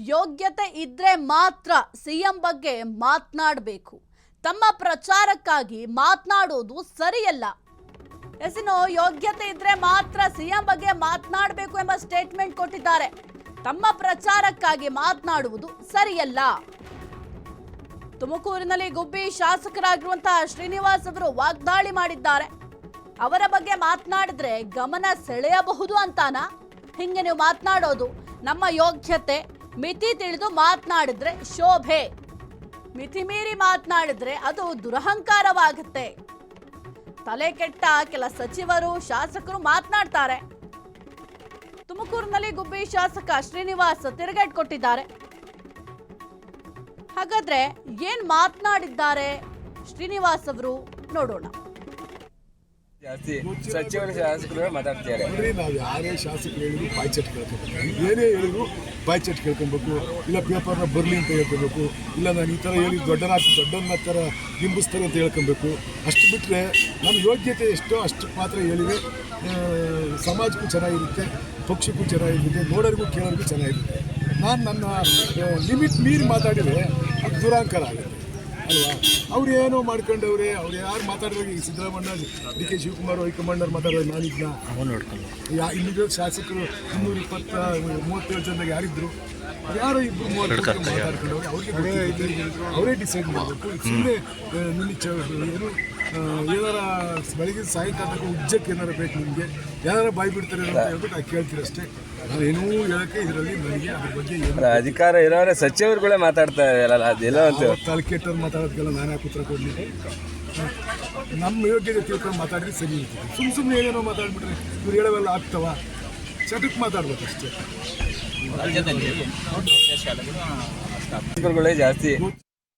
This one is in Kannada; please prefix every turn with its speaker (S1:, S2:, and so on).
S1: ಯೋಗ್ಯತೆ ಇದ್ರೆ ಮಾತ್ರ ಸಿಎಂ ಬಗ್ಗೆ ಮಾತನಾಡಬೇಕು. ತಮ್ಮ ಪ್ರಚಾರಕ್ಕಾಗಿ ಮಾತನಾಡೋದು ಸರಿಯಲ್ಲ. ಎಸಿನೋ ಯೋಗ್ಯತೆ ಇದ್ರೆ ಮಾತ್ರ ಸಿಎಂ ಬಗ್ಗೆ ಮಾತನಾಡಬೇಕು ಎಂಬ ಸ್ಟೇಟ್ಮೆಂಟ್ ಕೊಟ್ಟಿದ್ದಾರೆ. ತಮ್ಮ ಪ್ರಚಾರಕ್ಕಾಗಿ ಮಾತನಾಡುವುದು ಸರಿಯಲ್ಲ. ತುಮಕೂರಿನಲ್ಲಿ ಗುಬ್ಬಿ ಶಾಸಕರಾಗಿರುವಂತಹ ಶ್ರೀನಿವಾಸ್ ಅವರು ವಾಗ್ದಾಳಿ ಮಾಡಿದ್ದಾರೆ. ಅವರ ಬಗ್ಗೆ ಮಾತನಾಡಿದ್ರೆ ಗಮನ ಸೆಳೆಯಬಹುದು ಅಂತಾನಾ? ಹಿಂಗೆ ನೀವು ಮಾತನಾಡೋದು ನಮ್ಮ ಯೋಗ್ಯತೆ, ಮಿತಿ ತಿಳಿದು ಮಾತನಾಡಿದ್ರೆ ಶೋಭೆ, ಮಿತಿ ಮೀರಿ ಮಾತನಾಡಿದ್ರೆ ಅದು ದುರಹಂಕಾರವಾಗುತ್ತೆ. ತಲೆ ಕೆಟ್ಟ ಕೆಲ ಸಚಿವರು, ಶಾಸಕರು ಮಾತನಾಡ್ತಾರೆ. ತುಮಕೂರಿನಲ್ಲಿ ಗುಬ್ಬಿ ಶಾಸಕ ಶ್ರೀನಿವಾಸ್ ತಿರುಗೇಟು ಕೊಟ್ಟಿದ್ದಾರೆ. ಹಾಗಾದ್ರೆ ಏನ್ ಮಾತನಾಡಿದ್ದಾರೆ ಶ್ರೀನಿವಾಸ್ ಅವರು ನೋಡೋಣ.
S2: ಜಾಸ್ತಿ ಸಚಿವರು ಶಾಸಕರು ಮಾತಾಡ್ತಾರೆ.
S3: ನಾವು ಯಾರೇ ಶಾಸಕರು ಹೇಳಿದ್ರು ಬಾಯಿ ಚಟ್ ಕೇಳ್ಕೊಬೇಕು, ಏನೇ ಹೇಳಿದ್ರು ಬಾಯಿ ಚಟ್ ಕೇಳ್ಕೊಬೇಕು. ಇಲ್ಲ ಪೇಪರ್ನ ಬರಲಿ ಅಂತ ಹೇಳ್ಕೊಬೇಕು, ಇಲ್ಲ ನಾನು ಈ ಥರ ಹೇಳಿ ದೊಡ್ಡನ್ನ ಥರ ಬಿಂಬಿಸ್ತಾರೆ ಅಂತ ಹೇಳ್ಕೊಬೇಕು. ಅಷ್ಟು ಬಿಟ್ಟರೆ ನಮ್ಮ ಯೋಗ್ಯತೆ ಎಷ್ಟೋ ಅಷ್ಟು ಮಾತ್ರ ಹೇಳಿವೆ. ಸಮಾಜಕ್ಕೂ ಚೆನ್ನಾಗಿರುತ್ತೆ, ಪಕ್ಷಕ್ಕೂ ಚೆನ್ನಾಗಿರುತ್ತೆ, ನೋಡೋರಿಗೂ ಕೇಳೋರಿಗೂ ಚೆನ್ನಾಗಿರುತ್ತೆ. ನಾನು ನನ್ನ ಲಿಮಿಟ್ ಮೀರಿ ಮಾತಾಡಿದರೆ ಅದು ದುರಹಂಕಾರ ಆಗುತ್ತೆ ಅಲ್ವಾ? ಅವ್ರು ಏನೋ ಮಾಡ್ಕೊಂಡವ್ರೆ, ಅವ್ರು ಯಾರು ಮಾತಾಡಿದ್ರೆ ಈಗ ಸಿದ್ದರಾಮಣ್ಣ, ಡಿ ಕೆ ಶಿವಕುಮಾರ್, ಹೈಕಮಾಂಡರ್ ಮಾತಾಡೋದು ನಾನಿದ್ನ ಇಲ್ಲಿರೋ ಶಾಸಕರು 237 ಜನದಾಗ ಯಾರಿದ್ರು? ಯಾರೋ 2-30 ಮಾತಾಡ್ಕೊಂಡವ್ರೆ. ಅವ್ರಿಗೆ ಅವರೇ ಡಿಸೈಡ್ ಮಾಡಬೇಕು. ಸುಮ್ಮನೆ ಏನು ಏನಾರ ಬೆಳಗ್ಗೆ ಸಾಯಂಕಾಲಕ್ಕೆ ಉಜ್ಜಕ್ಕೆ ಏನಾರು ಬೇಕು, ನಿಮಗೆ ಯಾರು ಬಾಯಿ ಬಿಡ್ತಾರೆ ಅಂತ ಹೇಳ್ಬಿಟ್ಟು ನಾನು ಕೇಳ್ತೀರಿ ಅಷ್ಟೇ. ನಾನೇನೂ ಹೇಳೋಕ್ಕೆ ಇದರಲ್ಲಿ ನನಗೆ ಅದ್ರ ಬಗ್ಗೆ
S2: ಅಧಿಕಾರ ಇರೋರೆ ಸಚಿವರುಗಳೇ ಮಾತಾಡ್ತಾರೆ. ಅದೆಲ್ಲ
S3: ತಲೆ ಕೆಟ್ಟವ್ರು ಮಾತಾಡೋದಕ್ಕೆಲ್ಲ ನಾನು ಯಾಕೆ ಉತ್ತರ ಕೊಡಲಿ? ನಮ್ಮ ಯೋಗ್ಯತೆ ತಿಳ್ಕೊಂಡು ಮಾತಾಡಿದ್ರೆ ಸರಿ ಇರ್ತದೆ. ಸುಮ್ಮನೆ ಏನೇನೋ ಮಾತಾಡ್ಬಿಟ್ರೆ ಇವ್ರು ಹೇಳೋವೆಲ್ಲ ಆಗ್ತಾವ? ಚಟಕ್ಕೆ ಮಾತಾಡ್ಬೇಕು ಅಷ್ಟೇ.
S2: ಜಾಸ್ತಿ